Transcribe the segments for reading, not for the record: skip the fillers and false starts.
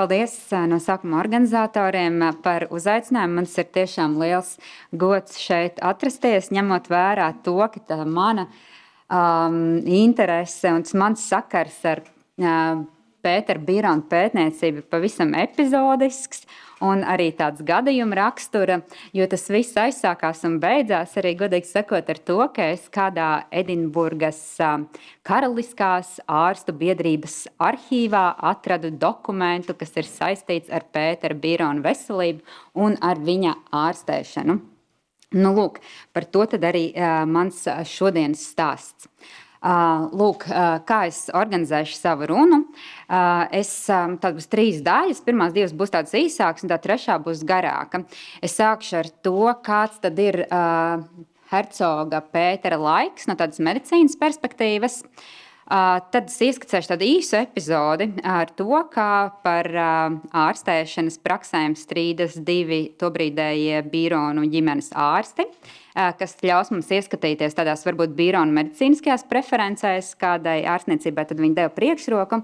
Paldies no sākuma organizatoriem par uzaicinājumu. Man ir tiešām liels gods šeit atrasties, ņemot vērā to, ka tā mana interese un mans sakars ar Pētera Birona pētniecību pavisam epizodisks un arī tāds gadījuma rakstura, jo tas viss aizsākās un beidzās arī, godīgi sakot, ar to, ka es kādā Edinburgas Karaliskās ārstu biedrības arhīvā atradu dokumentu, kas ir saistīts ar Pētera Birona veselību un ar viņa ārstēšanu. Nu, lūk, par to tad arī mans šodienas stāsts. Lūk, kā es organizēšu savu runu. Tad būs 3 daļas. Pirmās 2 būs tādas īsākas, un tā 3. būs garāka. Es sākšu ar to, kāds tad ir hercoga Pētera laiks no tādas medicīnas perspektīvas. Tad es ieskicēšu tādu īsu epizodi ar to, kā par ārstēšanas praksēm strīdas 2 tobrīdējie Bironu ģimenes ārsti, kas ļaus mums ieskatīties tādās varbūt Birona medicīniskajās preferencēs, kādai ārstniecībai tad viņi deva priekšroku.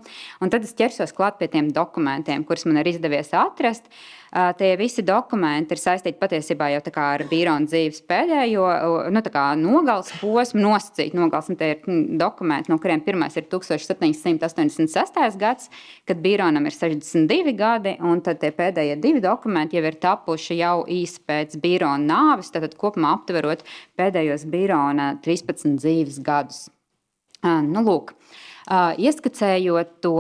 Un tad es ķersos klāt pie tiem dokumentiem, kurus man ir izdevies atrast. Tie visi dokumenti ir saistīti patiesībā jau tā kā ar Birona dzīves pēdējo, tā kā nogales posmu, nosacīt nogales. Tie ir dokumenti, no kuriem pirmais ir 1786. gads, kad Bironam ir 62 gadi, un tad tie pēdējie 2 dokumenti jau ir tapuši jau īsi pēc Birona nāves, tad kopumā aptverot pēdējos Birona 13 dzīves gadus. Nu, lūk. Ieskicējot to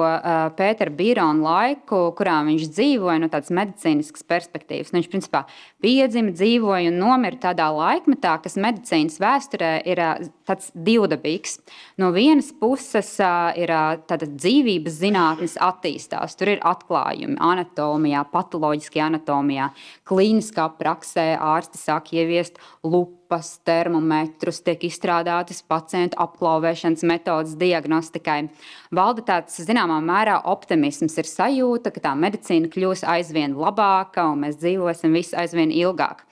Pētera Birona laiku, kurā viņš dzīvoja no tādas medicīniskas perspektīvas. Viņš principā piedzima, dzīvoja un nomira tādā laikmetā, kas medicīnas vēsturē ir tāds divdabīgs. No vienas puses ir tāda dzīvības zinātnes attīstās. Tur ir atklājumi anatomijā, patoloģiskajā anatomijā, klīniskā praksē ārsti sāk ieviest lupas, termometrus, tiek izstrādātas pacientu apklauvēšanas metodas diagnostikai. Valda tāds, zināmā mērā, optimisms, ir sajūta, ka tā medicīna kļūs aizvien labāka un mēs dzīvosim visu aizvien ilgāk.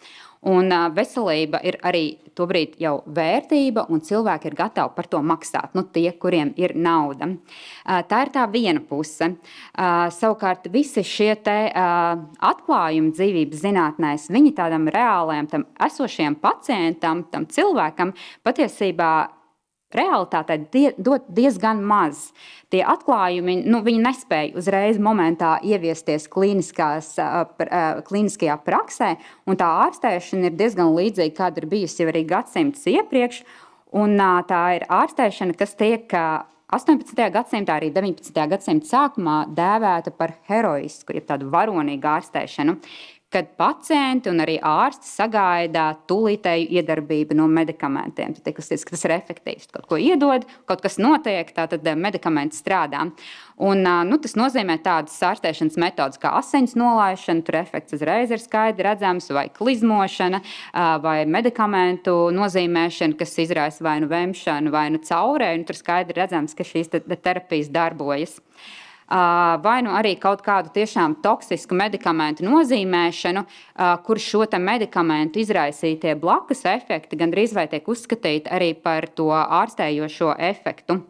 Un veselība ir arī tobrīd jau vērtība, un cilvēki ir gatavi par to maksāt, tie, kuriem ir nauda. Tā ir tā viena puse. Savukārt visi šie atklājumi dzīvības zinātnēs, viņi tādam reālajam, tam esošajam pacientam, tam cilvēkam patiesībā realitātē dot diezgan maz. Tie atklājumi, viņi nespēja uzreiz momentā ieviesties klīniskajā praksē, un tā ārstēšana ir diezgan līdzīga, kāda ir bijusi jau arī gadsimtus iepriekš. Un tā ir ārstēšana, kas tiek 18. gadsimtā, arī 19. gadsimta sākumā dēvēta par heroisku, jeb tādu varonīgu ārstēšanu, kad pacienti un arī ārsti sagaida tūlītēju iedarbību no medikamentiem. Tiek uzskatīts, ka tas ir efektīvs. Kaut ko iedod, kaut kas notiek, tātad medikamenti strādā. Un, tas nozīmē tādas ārstēšanas metodas kā asins nolaišana, tur efekts uzreiz ir skaidri redzams, vai klizmošana, vai medikamentu nozīmēšana, kas izraisa vai nu vemšanu, vai nu caurēju, tur skaidri redzams, ka šīs terapijas darbojas. Vai nu arī kaut kādu tiešām toksisku medikamentu nozīmēšanu, kur šo medikamentu izraisītie blakus efekti gandrīz vai tiek uzskatīti arī par to ārstējošo efektu.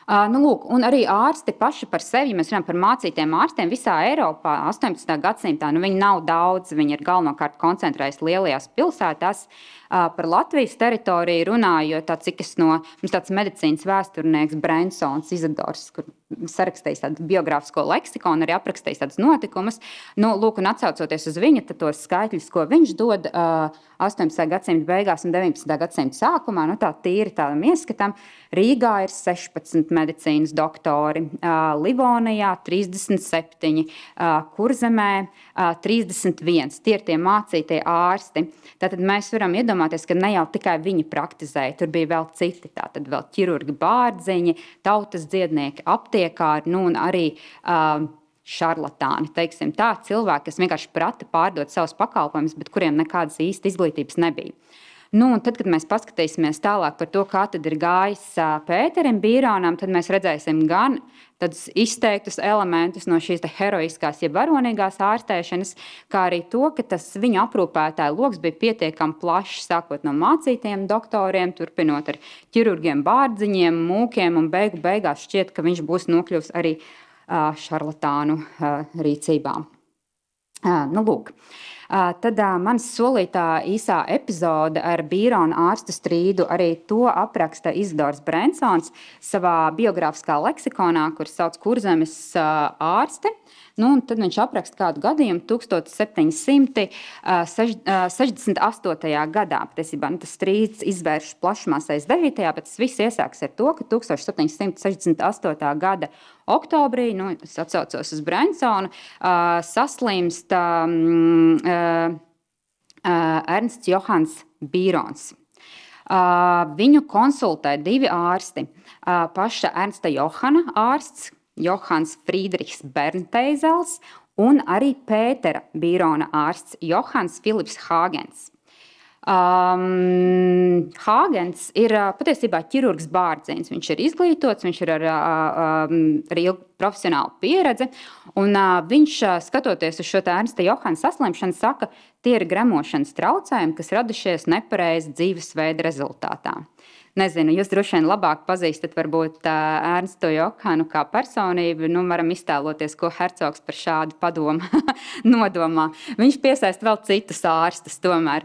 Lūk, un arī ārsti paši par sevi, ja mēs runājam par mācītiem ārstiem visā Eiropā 18. gadsimtā, viņi nav daudz, viņi ir galvenokārt koncentrējas lielajās pilsētās. Par Latvijas teritoriju runājot, cik es mums tāds medicīnas vēsturnieks Brensons Izadors, kur sarakstījis tādu biogrāfisko leksikonu, arī aprakstījis tādas notikumus. Lūk, un atsaucoties uz viņa, tad tos skaitļus, ko viņš dod 18. gadsimta beigās un 19. gadsimta sākumā, tā tīri tādam ieskatam, Rīgā ir 16 medicīnas doktori, Livonijā 37, Kurzemē 31. Tie ir tie mācītie ārsti. Tātad mēs varam iedomāties, ka ne jau tikai viņi praktizēja, tur bija vēl citi, tātad vēl ķirurgi, bārdziņi, tautas dziednieki, aptiekāri, un arī šarlatāni, teiksim tā, cilvēki, kas vienkārši prata pārdot savus pakalpojumus, bet kuriem nekādas īsti izglītības nebija. Un tad, kad mēs paskatīsimies tālāk par to, kā tad ir gājis Pēterim Bironam, tad mēs redzēsim gan tādus izteiktus elementus no šīs heroiskās, jeb varonīgās ārstēšanas, kā arī to, ka tas viņa aprūpētāju loks bija pietiekami plašs, sākot no mācītiem doktoriem, turpinot ar ķirurgiem, bārdziņiem, mūkiem, un beigās šķiet, ka viņš būs nokļuvis arī šarlatānu rīcībā. Nu, lūk. Tad manas solītā īsā epizode ar Bīrona ārstu strīdu arī to apraksta Izidors Brensons savā biogrāfiskā leksikonā, kur sauc Kurzemes ārste. Nu, un tad viņš apraksta kādu gadījumu 1768. gadā. Patiesībā tas strīds izvēršas plašumā 69. bet tas viss iesāks ar to, ka 1768. gada oktobrī, nu, es atsaucos uz Brensonu, saslimst Ernsts Johans Bīrons. Viņu konsultē divi ārsti. Paša Ernsta Johana ārsts, Johans Friedrichs Bernteizels un arī Pētera Bīrona ārsts Johans Filips Hāgens. Hāgens ir patiesībā ķirurgs bārdzīns. Viņš ir izglītots, viņš ir ar ilgu profesionālu pieredzi, un viņš, skatoties uz šo Ernsta Johana saslimšanu, saka, tie ir gremošanas traucējumi, kas radušies nepareizi dzīvesveida rezultātā. Nezinu, jūs droši vien labāk pazīstat varbūt Ernstu Johanu kā personību. Nu, varam iztēloties, ko hercogs par šādu padomu nodomā. Viņš piesaista vēl citus ārstus tomēr.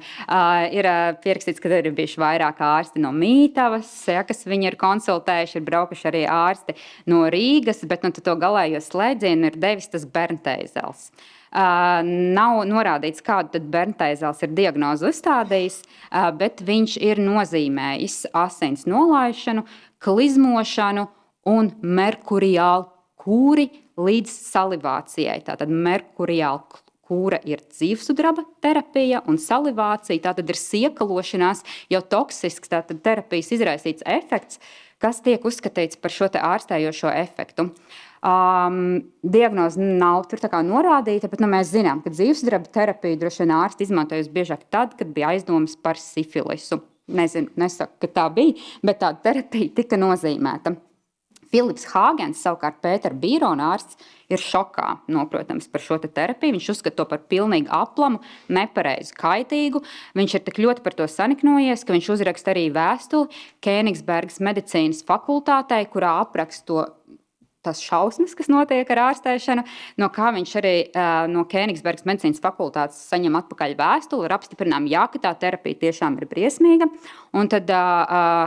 Ir pierakstīts, ka ir bijuši vairāk ārsti no Mītavas, ja, kas viņi ir konsultējuši, ir braukuši arī ārsti no Rīgas, bet nu, to galējo slēdzienu ir devis tas Bernteizels. Nav norādīts, kādu tad Bernteizels ir diagnozi uzstādījis, bet viņš ir nozīmējis asins nolaišanu, klizmošanu un merkuriālu kūri līdz salivācijai. Tātad merkuriāla kūra ir dzīvsudraba terapija un salivācija, tātad ir siekalošanās, jau toksisks, tātad terapijas izraisīts efekts, kas tiek uzskatīts par šo te ārstējošo efektu. Diagnoze nav tur tā kā norādīta, bet nu, mēs zinām, ka dzīvsudraba terapiju droši vien ārsti izmantojas biežāk tad, kad bija aizdomas par sifilisu. Nezinu, nesaku, ka tā bija, bet tāda terapija tika nozīmēta. Filips Hāgens, savukārt Pētera Bīrona ārsts, ir šokā, protams, par šo te terapiju. Viņš uzskata to par pilnīgi aplamu, nepareizu, kaitīgu. Viņš ir tik ļoti par to saniknojies, ka viņš uzraksta arī vēstuli Kēnigsbergas medicīnas fakultātei, kurā apraksta to tas šausmas, kas notiek ar ārstēšanu, no kā viņš arī no Kēnigsbergas medicīnas fakultātes saņem atpakaļ vēstuli ar apstiprinājumu, jā, ka tā terapija tiešām ir briesmīga. Un tad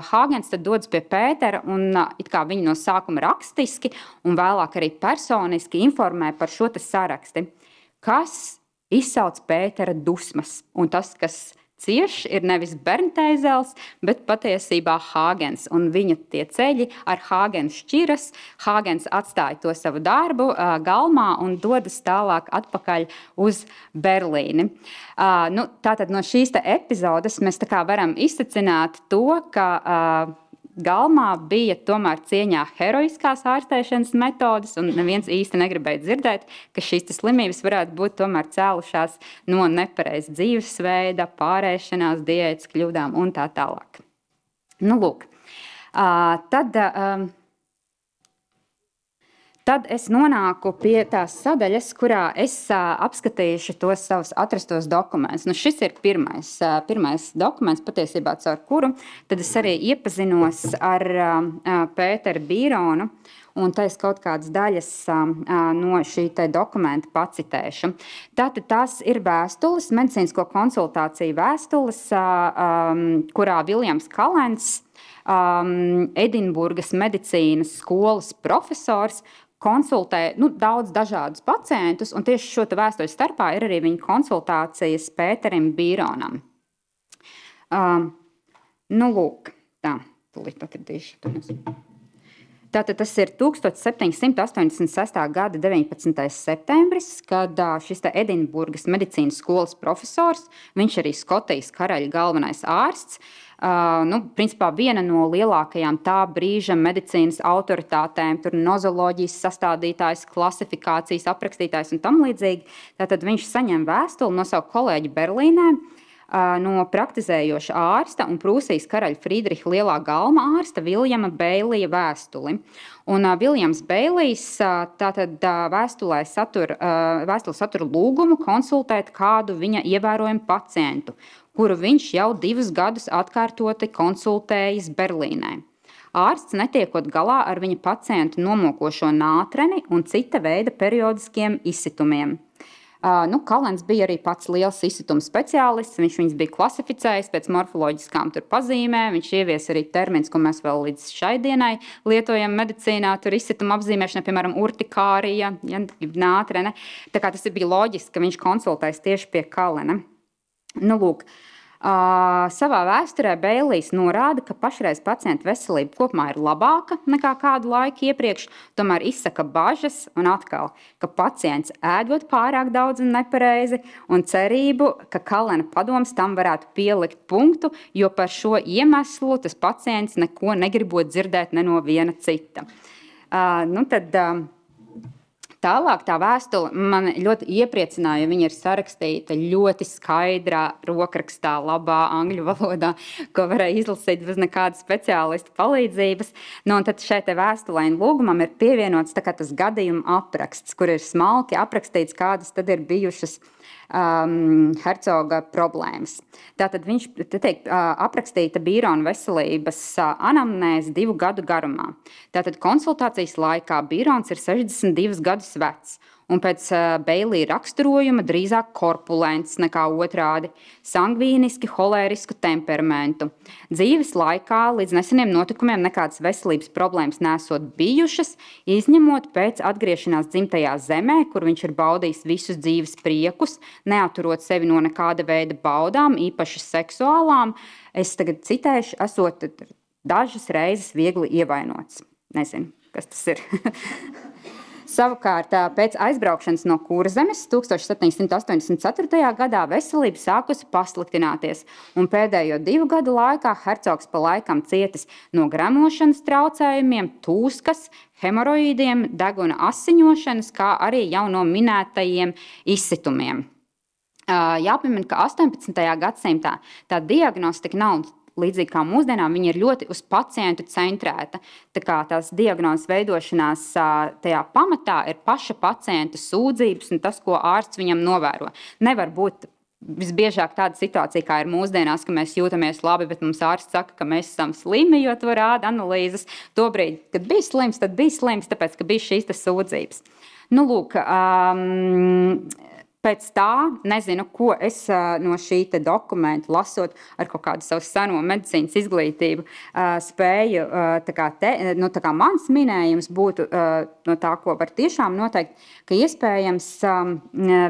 Hāgens tad dodas pie Pētera un it kā viņu no sākuma rakstiski un vēlāk arī personiski informē par šo te saraksti, kas izsauc Pētera dusmas. Un tas, kas cieši ir nevis Bernteizels, bet patiesībā Hāgens. Un viņa tie ceļi ar Hāgenu šķiras. Hāgens atstāja to savu darbu Galmā un dodas tālāk atpakaļ uz Berlīni. Tātad no šīs te epizodes mēs tā kā varam izsacināt to, ka Galmā bija tomēr cieņā heroiskās ārstēšanas metodes, un neviens īsti negribēja dzirdēt, ka šīs slimības varētu būt tomēr cēlušās no nepareiza dzīvesveida, pārēšanās, diētas kļūdām un tā tālāk. Nu, lūk. Tad es nonāku pie tās sadaļas, kurā es apskatīšu tos savus atrastos dokumentus. Nu, šis ir pirmais dokuments, patiesībā caur kuru tad es arī iepazinos ar Pēteru Bīronu, un tā es kaut kādas daļas no šī te dokumenta pacitēšu. Tātad tās ir vēstules, medicīnisko konsultāciju vēstules, kurā Viljams Kalens, Edinburgas medicīnas skolas profesors, konsultē daudz dažādus pacientus, un tieši šo te vēstuļu starpā ir arī viņa konsultācijas Pēterim Bīronam. Lūk, tā, tūlīt atradīšu. Tātad tas ir 1786. gada 19. septembris, kad šis te Edinburgas medicīnas skolas profesors, viņš arī Skotijas karaļa galvenais ārsts, principā viena no lielākajām tā brīža medicīnas autoritātēm, tur nozoloģijas sastādītājs, klasifikācijas aprakstītājs un tam līdzīgi. Tātad viņš saņem vēstuli no savu kolēģi Berlīnē, no praktizējoša ārsta un Prūsijas karaļa Friedriha lielā galma ārsta Viljama Beilija vēstuli. Un Viljams Beilijs tātad vēstule satura lūgumu konsultēt kādu viņa ievērojumu pacientu, kuru viņš jau 2 gadus atkārtoti konsultējis Berlīnē. ārsts netiekot galā ar viņa pacientu nomokošo nātreni un cita veida periodiskiem izsitumiem. Kalens bija arī pats liels izsituma speciālists. Viņš viņus bija klasificējis pēc morfoloģiskām pazīmēm. Viņš ievies arī termins, ko mēs vēl līdz šai dienai lietojam medicīnā, tur izsituma apzīmēšana, piemēram, urtikārija, nātrene. Tā kā tas bija loģiski, ka viņš konsultēs tieši pie Kalena. Lūk, savā vēsturē Beilijs norāda, ka pašreiz pacienta veselība kopumā ir labāka nekā kādu laiku iepriekš, tomēr izsaka bažas un atkal, ka pacients ēdot pārāk daudz un nepareizi un cerību, ka Kalena padoms tam varētu pielikt punktu, jo par šo iemeslu tas pacients neko negribot dzirdēt ne no viena cita. Tālāk tā vēstule man ļoti iepriecināja, viņa ir sarakstīta ļoti skaidrā rokrakstā, labā angļu valodā, ko varēja izlasīt bez nekādas speciālista palīdzības. Un tad šeit vēstulē un lūgumam ir pievienots tas gadījuma apraksts, kur ir smalki aprakstīts, kādas tad ir bijušas Hercoga problēmas. Tātad viņš aprakstīta Bīrona veselības anamnēzi 2 gadu garumā. Tātad konsultācijas laikā Bīrons ir 62 gadus vecs un pēc Beilija raksturojuma drīzāk korpulents nekā otrādi, sangvīniski, holērisku temperamentu. Dzīves laikā līdz neseniem notikumiem nekādas veselības problēmas nesot bijušas, izņemot pēc atgriešanās dzimtajā zemē, kur viņš ir baudījis visus dzīves priekus, neaturot sevi no nekāda veida baudām, īpaši seksuālām. Es tagad citēšu, esot dažas reizes viegli ievainots. Nezinu, kas tas ir. Savukārt, pēc aizbraukšanas no Kurzemes 1784. gadā veselība sākusi pasliktināties, un pēdējo 2 gadu laikā Hercogs pa laikam cietis no gremošanas traucējumiem, tūskas, hemoroīdiem, deguna asiņošanas, kā arī jau no minētajiem izsitumiem. Jāpiemina, ka 18. gadsimtā tā diagnostika nav līdzīgi kā mūsdienām, viņa ir ļoti uz pacientu centrēta. Tā kā tās diagnozes veidošanās tajā pamatā ir paša pacienta sūdzības un tas, ko ārsts viņam novēro. Nevar būt visbiežāk tāda situācija, kā ir mūsdienās, ka mēs jūtamies labi, bet mums ārsts saka, ka mēs esam slimi, jo to rāda analīzes. Tobrīd, kad bija slims, tad bija slims, tāpēc, ka bija šīs sūdzības. Lūk, pēc tā, nezinu, ko es no šī dokumenta lasot ar kaut kādu savu seno medicīnas izglītību spēju, tā kā mans minējums būtu no tā, ko var tiešām noteikt, ka iespējams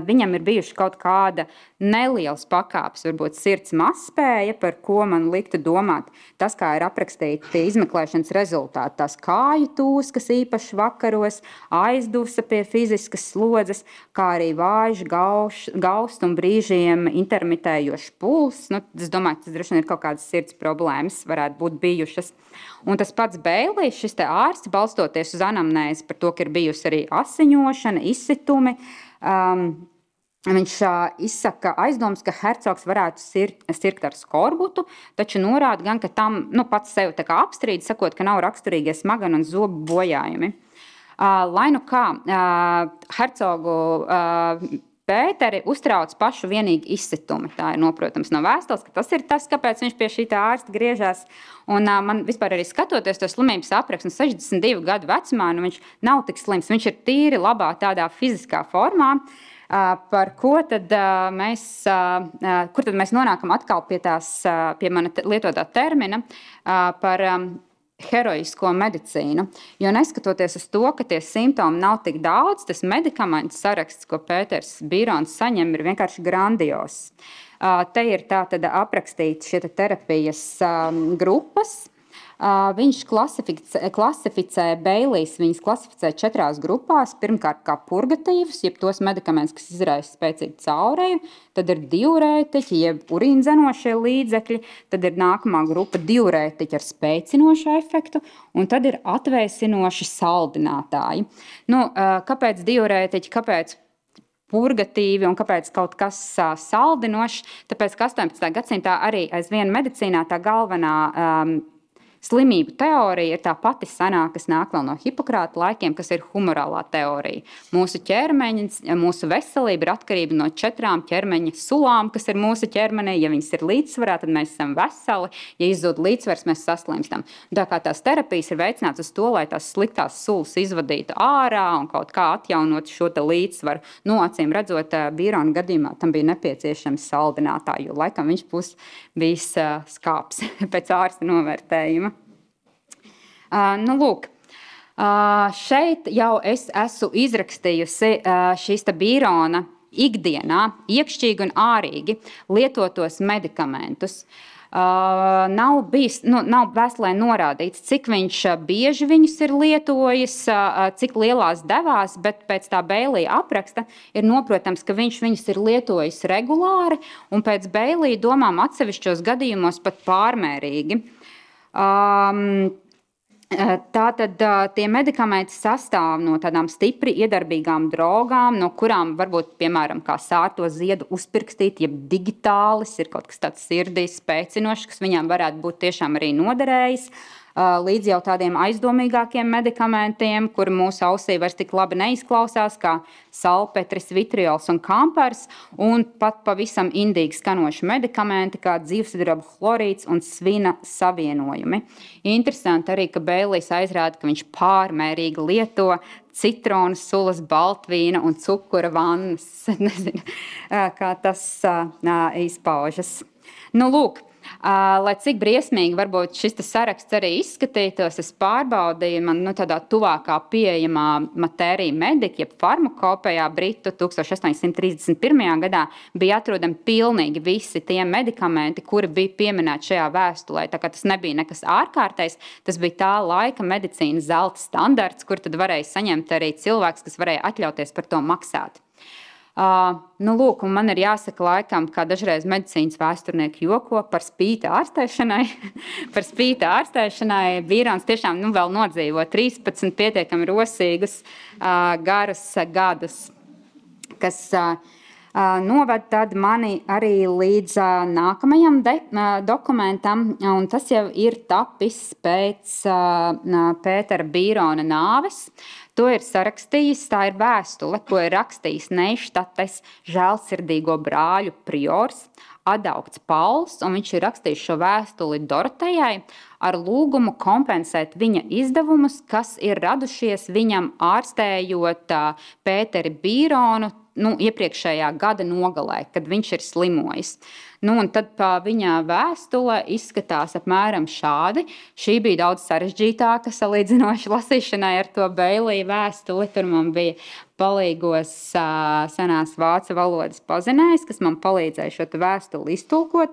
viņam ir bijuši kaut kāda neliels pakāps, varbūt sirds mazspēja, par ko man liktu domāt. Tas, kā ir aprakstīti izmeklēšanas rezultāti, tās kāju tūskas īpaši vakaros, aizdusa pie fiziskas slodzes, kā arī vājš gausts un brīžiem intermitējošs puls. Es domāju, tas droši vien ir kaut kādas sirds problēmas, varētu būt bijušas. Un tas pats Beilijs, šis ārsts, balstoties uz anamnēzi par to, ka ir bijusi arī asiņošana, izsitumi, viņš izsaka aizdomas, ka Hercogs varētu sirgt ar skorbutu, taču norāda gan, ka tam pats sev apstrīd, sakot, ka nav raksturīgie smaganu un zobu bojājumi. Lai nu kā, Hercogu Pēteri uztrauc pašu vienīgi izsitumi. Tā ir noprotams no vēstules, ka tas ir tas, kāpēc viņš pie šī ārsta griežās. Un man vispār arī skatoties to slimības aprakstu 62 gadu vecumā, viņš nav tik slims, viņš ir tīri labā tādā fiziskā formā, par ko tad mēs nonākam atkal pie mana lietotā termina par heroisko medicīnu, jo neskatoties uz to, ka tie simptomi nav tik daudz, tas medikamentu saraksts, ko Pēters Bīrons saņem, ir vienkārši grandios. Te ir tātad aprakstīts šie terapijas grupas. Viņš klasificē Beilijs, viņas klasificē 4 grupās. Pirmkārt, kā purgatīvus, jeb tos medikamentus, kas izraisa spēcīgu caureju, tad ir diurētiķi, jeb urīndzenošie līdzekļi, tad ir nākamā grupa diurētiķi ar spēcinošu efektu, un tad ir atvēsinoši saldinātāji. Kāpēc diurētiķi, kāpēc purgatīvi un kāpēc kaut kas saldinošs? Tāpēc, ka 18. gadsimtā arī aizvien medicīnā tā galvenā slimību teorija ir tā pati senā, kas nāk vēl no Hipokrata laikiem, kas ir humorālā teorija. Mūsu ķermeņa, mūsu veselība ir atkarība no 4 ķermeņa sulām, kas ir mūsu ķermenī. Ja viņas ir līdzsvarā, tad mēs esam veseli. Ja izzūd līdzsvars, mēs saslimstam. Tā kā tās terapijas ir veicināts uz to, lai tās sliktās sulas izvadītu ārā un kaut kā atjaunot šo te līdzsvaru. Nu, acīm redzot, Bīrona gadījumā tam bija nepieciešams saldinātāji, jo laikam viņš būs bijis skāps pēc ārsta novērtējuma. Nu, lūk, šeit jau es esmu izrakstījusi šīs te Bīrona ikdienā iekšķīgi un ārīgi lietotos medikamentus. Nav vēstulē norādīts, cik viņš bieži viņus ir lietojis, cik lielās devās, bet pēc tā Beilija apraksta ir noprotams, ka viņš viņus ir lietojis regulāri un pēc Beilija domām atsevišķos gadījumos pat pārmērīgi. Tātad tie medikamenti sastāv no tādām stipri iedarbīgām drogām, no kurām varbūt, piemēram, kā sārto ziedu uzpirkstīt, jeb digitālis, ir kaut kas tāds sirdīs spēcinošs, kas viņām varētu būt tiešām arī noderējis, līdz jau tādiem aizdomīgākiem medikamentiem, kuri mūsu ausī vairs tik labi neizklausās, kā salpetris, vitriols un kampars, un pat pavisam indīgi skanoši medikamenti, kā dzīvsudraba chlorīds un svina savienojumi. Interesanti arī, ka Beilijs aizrāda, ka viņš pārmērīgi lieto citronu sulas, baltvīna un cukura vannas. Nezinu, kā tas izpaužas. Nu, lūk, lai cik briesmīgi varbūt šis saraksts arī izskatītos, es pārbaudīju, man tādā tuvākā pieejamā matērija medika, jeb farmakopējā britu 1831. gadā bija atrodami pilnīgi visi tie medikamenti, kuri bija pieminēti šajā vēstulē. Tā kā tas nebija nekas ārkārtais, tas bija tā laika medicīnas zelta standarts, kur tad varēja saņemt arī cilvēks, kas varēja atļauties par to maksāt. Nu, lūk, un man ir jāsaka laikam, kā dažreiz medicīnas vēsturnieki joko par spīti ārstēšanai. Par spīti ārstēšanai Bīrons tiešām vēl nodzīvo 13 pietiekami rosīgus garus gadus, kas noved tad mani arī līdz nākamajam dokumentam, un tas jau ir tapis pēc Pētera Bīrona nāves. To ir sarakstījis, tā ir vēstule, ko ir rakstījis Neištates žēlsirdīgo brāļu priors Adaugts Pauls, un viņš ir rakstījis šo vēstuli Dorotejai ar lūgumu kompensēt viņa izdevumus, kas ir radušies viņam ārstējot Pēteri Bīronu iepriekšējā gada nogalē, kad viņš ir slimojis. Un tad viņa vēstule izskatās apmēram šādi. Šī bija daudz sarežģītāka salīdzinoši lasīšanai ar to Beilija vēstuli. Tur man bija palīgos senās vācu valodas pazinējs, kas man palīdzēja šo vēstuli iztulkot.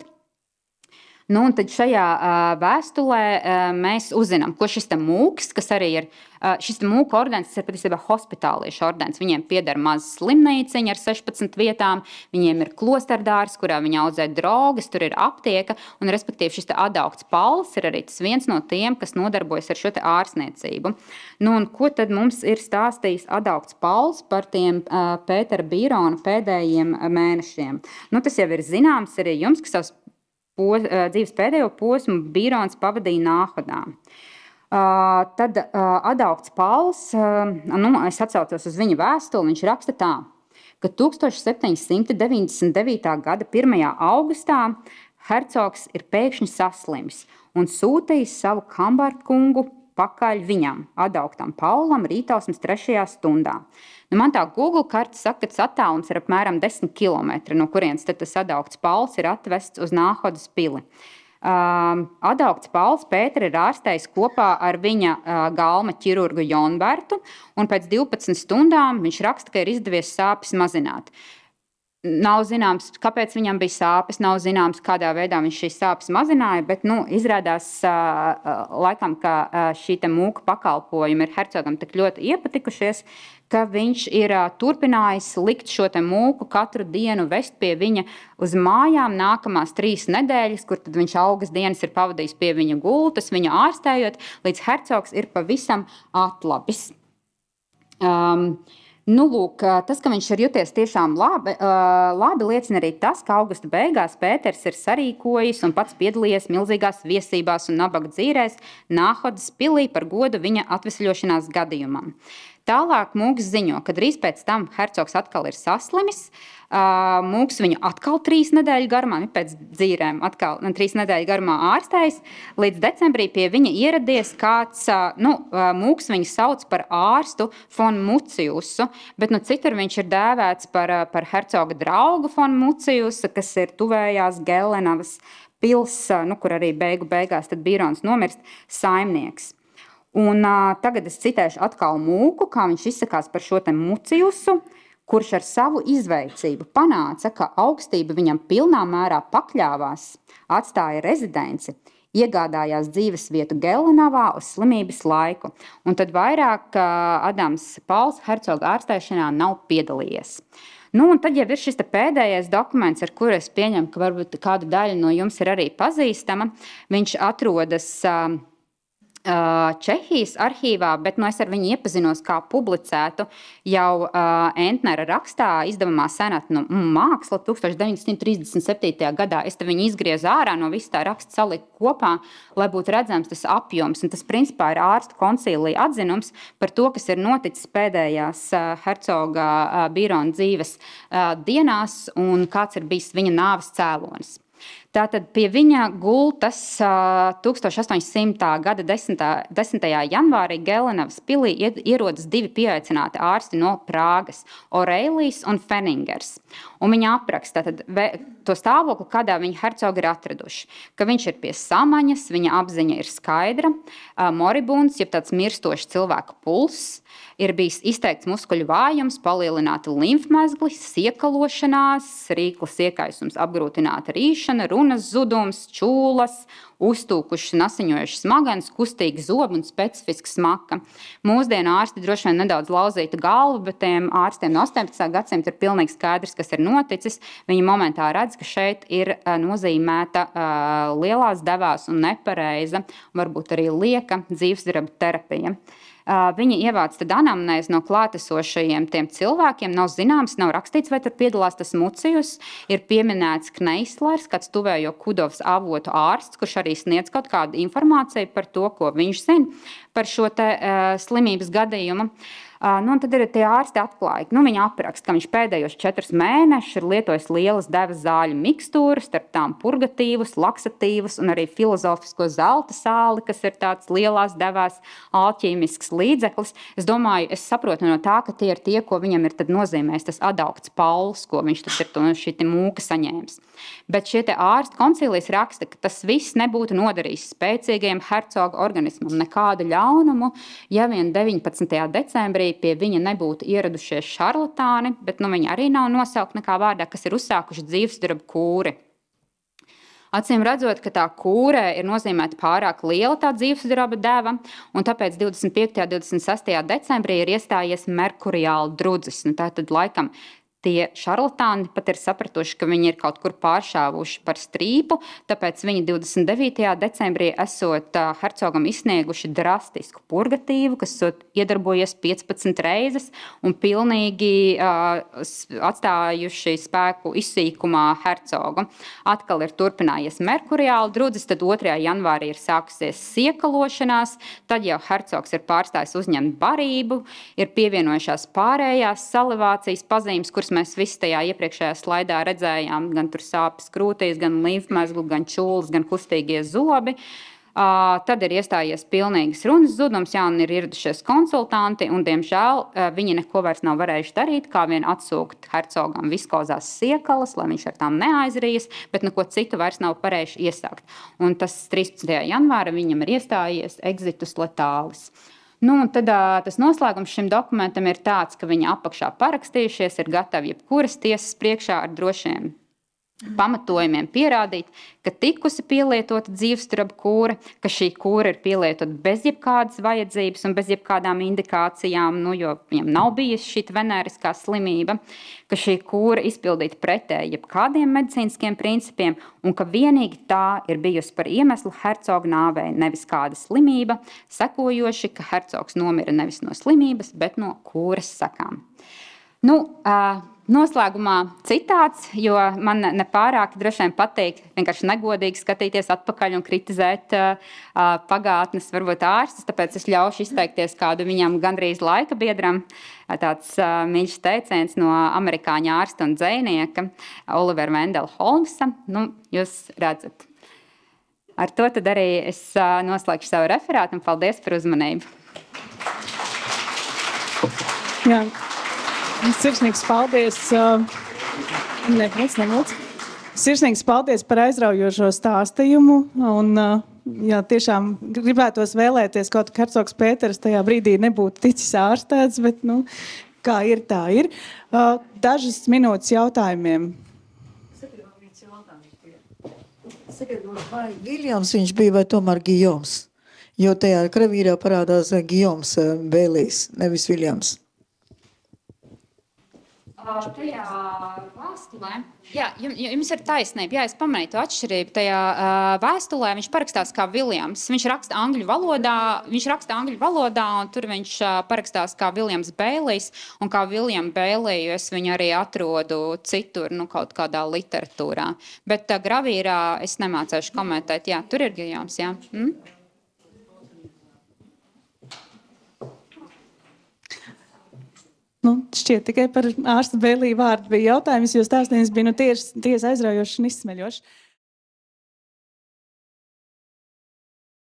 Un tad šajā vēstulē mēs uzzinām, ko šis mūks, kas arī ir, šis mūka ordens, tas ir patiesībā hospitāliešu ordens. Viņiem pieder maza slimnīciņa ar 16 vietām, viņiem ir klosterdārs, kurā viņi audzē drogas, tur ir aptieka, un respektīvi šis Adaugts Pauls ir arī tas viens no tiem, kas nodarbojas ar šo ārstniecību. Un ko tad mums ir stāstījis Adaugts Pauls par tiem Pētera Bīrona pēdējiem mēnešiem? Tas jau ir zināms arī jums, ka savs dzīves pēdējo posmu Bīrons pavadīja Nāhodā. Tad Adaugts Pauls, es atsaucos uz viņa vēstuli, viņš raksta tā, ka 1799. gada 1. augustā hercogs ir pēkšņi saslims un sūtījis savu kambarkungu pakaļ viņam, Adaugtam Paulam, rītausmas 3. stundā. Man tā Google karte saka, ka tas attālums ir apmēram 10 kilometri, no kurienes tad tas Adaugts Pauls ir atvests uz Nāhodas pili. Adaugts Pauls Pēteri ir ārstējis kopā ar viņa galma ķirurgu Jonbertu, un pēc 12 stundām viņš raksta, ka ir izdevies sāpes mazināt. Nav zināms, kāpēc viņam bija sāpes, nav zināms, kādā veidā viņš šīs sāpes mazināja, bet izrādās laikam, ka šī mūka pakalpojumi ir hercogam tik ļoti iepatikušies, ka viņš ir turpinājis likt šo mūku katru dienu vest pie viņa uz mājām nākamās 3 nedēļas, kur tad viņš augas dienas ir pavadījis pie viņa gultas, viņu ārstējot, līdz hercogs ir pavisam atlabis. Nu, lūk, tas, ka viņš ir juties tiešām labi, liecina arī tas, ka augusta beigās Pēters ir sarīkojis un pats piedalījies milzīgās viesībās un nabaga dzīrēs Nāhodas pilī par godu viņa atvesļošanās gadījumam. Tālāk Mūks ziņo, ka drīz pēc tam hercogs atkal ir saslimis. Mūks viņu atkal 3 nedēļu garumā, pēc dzīrēm atkal 3 nedēļu garumā ārstējis. Līdz decembrī pie viņa ieradies kāds, Mūks viņu sauc par ārstu von Muciusu, bet citur viņš ir dēvēts par hercoga draugu von Muciusu, kas ir tuvējās Gellenavas pils, kur arī beigās tad Bīrons nomirst, saimnieks. Un tagad es citēšu atkal Mūku, kā viņš izsakās par šo te Muciusu, kurš ar savu izveicību panāca, ka augstība viņam pilnā mērā pakļāvās, atstāja rezidenci, iegādājās dzīves vietu Gellenavā uz slimības laiku. Un tad vairāk Adams Pauls hercoga ārstēšanā nav piedalījies. Un tad jau ir šis pēdējais dokuments, ar kuru es pieņemu, ka varbūt kāda daļa no jums ir arī pazīstama. Viņš atrodas Čehijas arhīvā, bet es ar viņu iepazinos kā publicētu jau Entnera rakstā izdevumā Senatnu māksla 1937. gadā. Es te viņu izgriezu ārā no visu tā raksta saliku kopā, lai būtu redzams tas apjoms. Un tas principā ir ārstu koncīlija atzinums par to, kas ir noticis pēdējās hercoga Bīrona dzīves dienās un kāds ir bijis viņa nāves cēlonis. Tātad pie viņa gultas 1800. gada 10. janvārī Gellenavas pilī ierodas 2 pieaicināti ārsti no Prāgas – Orēlijs un Feningers. Un viņa apraksta to stāvokli, kādā viņa hercogi ir atraduši. Ka viņš ir pie samaņas, viņa apziņa ir skaidra, moribunds, jeb tāds mirstošs cilvēka pulss, ir bijis izteikts muskuļu vājums, palielināta limfmezgli, siekalošanās, rīklas iekaisums, apgrūtināta rīšana, runas zudums, čūlas, uztūkušas un asiņojušas smadzenes, kustīgi zobi un specifiska smaka. Mūsdienu ārsti droši vien nedaudz lauzītu galvu, bet tiem ārstiem no 18. gadsimta ir pilnīgi skaidrs, kas ir noticis. Viņi momentā redz, ka šeit ir nozīmēta lielās devās un nepareiza, varbūt arī lieka dzīvesdraba terapija. Viņi ievāc tad anamnēzi no klātesošajiem tiem cilvēkiem. Nav zināms, nav rakstīts, vai tur piedalās tas Mucijus. Ir pieminēts Kneislers, kāds tuvējo Kudovas avotu ārsts, kurš arī sniedz kaut kādu informāciju par to, ko viņš zina par šo te slimības gadījumu. Un tad ir tie ārsti atklāja, viņi apraksta, ka viņš pēdējos 4 mēnešus ir lietojis lielas devas zāļu mikstūras, starp tām purgatīvus, laksatīvus un arī filozofisko zelta sāli, kas ir tāds lielās devās alķīmisks līdzeklis. Es domāju, es saprotu no tā, ka tie ir tie, ko viņam ir tad nozīmējis tas adaugts Pauls, ko viņš tas ir no šī mūka saņēmis. Bet šie te ārsti koncīlijas raksta, ka tas viss nebūtu nodarījis spēcīgajam hercoga organismam nekādu ļaunumu, ja vien 19. decembrī pie viņa nebūtu ieradušies šarlatāni, bet viņi arī nav nosaukt nekā vārdā, kas ir uzsākuši dzīvesdrabu kūri. Acīm redzot, ka tā kūrē ir nozīmēta pārāk liela tā dzīvesdraba deva, un tāpēc 25. un 26. decembrī ir iestājies merkuriāla drudzis. Tātad laikam tie šarlatāni pat ir sapratuši, ka viņi ir kaut kur pāršāvuši par strīpu, tāpēc viņi 29. decembrī esot hercogam izsnieguši drastisku purgatīvu, kas iedarbojies 15 reizes un pilnīgi atstājuši spēku izsīkumā hercogu. Atkal ir turpinājies merkuriāla drudzis, tad 2. janvārī ir sākusies siekalošanās, tad jau hercogs ir pārstājis uzņemt barību, ir pievienojušās pārējās salivācijas pazīmes, kuras mēs visi tajā iepriekšējā slaidā redzējām, gan tur sāpes krūtīs, gan līmfmezgli, gan čūlas, gan kustīgie zobi. Tad ir iestājies pilnīgas runas zudums, un ir ieradušies konsultanti, un, diemžēl, viņi neko vairs nav varējuši darīt, kā vien atsūkt hercogam viskozās siekalas, lai viņš ar tām neaizrijas, bet neko citu vairs nav varējuši iesākt. Un tas 13. janvāra viņam ir iestājies exitus letālis. Un tad tas noslēgums šim dokumentam ir tāds, ka viņi apakšā parakstījušies, ir gatavi jebkuras tiesas priekšā ar drošiem pamatojumiem pierādīt, ka tikusi pielietota dzīvesturaba kūra, ka šī kūra ir pielietota bez jebkādas vajadzības un bez jebkādām indikācijām, jo viņam nav bijusi šī venēriskā slimība, ka šī kūra izpildīta pretēji jebkādiem medicīniskiem principiem un ka vienīgi tā ir bijusi par iemeslu hercoga nāvei, nevis kāda slimība, sekojoši, ka hercogs nomira nevis no slimības, bet no kūras sekām. Noslēgumā citāts, jo man nepārāk droši vien patīk vienkārši negodīgi skatīties atpakaļ un kritizēt pagātnes varbūt ārstus, tāpēc es ļaušu izteikties kādu viņam gandrīz laika biedram. Tāds mīļš teiciens no amerikāņu ārsta un dzejnieka Olivera Vendela Holmsa. Jūs redzat. Ar to tad arī es noslēgšu savu referātu un paldies par uzmanību. Jā. Sirsnīgs paldies. Sirsnīgs paldies par aizraujošo stāstījumu. Un, jā, tiešām gribētos vēlēties, kaut kā hercogs Pēters tajā brīdī nebūtu ticis ārstēts, bet, kā ir, tā ir. Dažas minūtes jautājumiem. Vai Viljams viņš bija vai tomēr Gijoms? Jo tajā kravīrā parādās Gijoms Bēlijs, nevis Viljams. Tajā vēstulē, jā, jums ir taisnība, jā, es pamanīju to atšķirību. Tajā vēstulē viņš parakstās kā Viljams. Viņš raksta angļu valodā, un tur viņš parakstās kā Viljams Bēlijs, un kā William Bēliju es viņu arī atrodu citur, kaut kādā literatūrā. Bet gravīrā es nemācēšu komentēt, jā, tur ir Gijoms, jā. Šķiet, tikai par ārsta Bēliju vārdu bija jautājums, jo stāstījums bija tiesa aizraujošs un izsmeļošs.